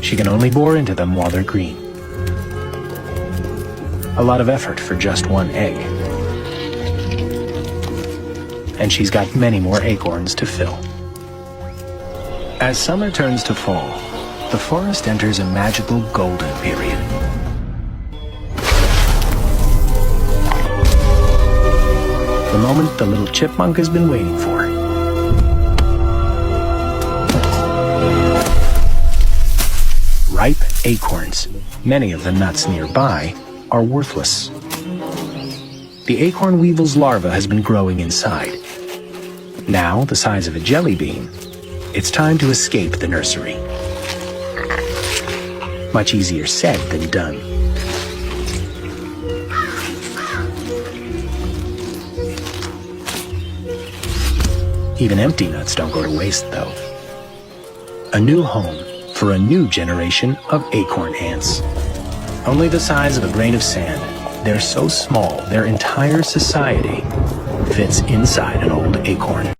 She can only bore into them while they're green. A lot of effort for just one egg. And she's got many more acorns to fill. As summer turns to fall, the forest enters a magical golden period. The moment the little chipmunk has been waiting for. Ripe acorns, many of the nuts nearby, are worthless. The acorn weevil's larva has been growing inside. Now, the size of a jelly bean, it's time to escape the nursery. Much easier said than done. Even empty nuts don't go to waste, though. A new home for a new generation of acorn ants. Only the size of a grain of sand. They're so small, their entire society fits inside an old acorn.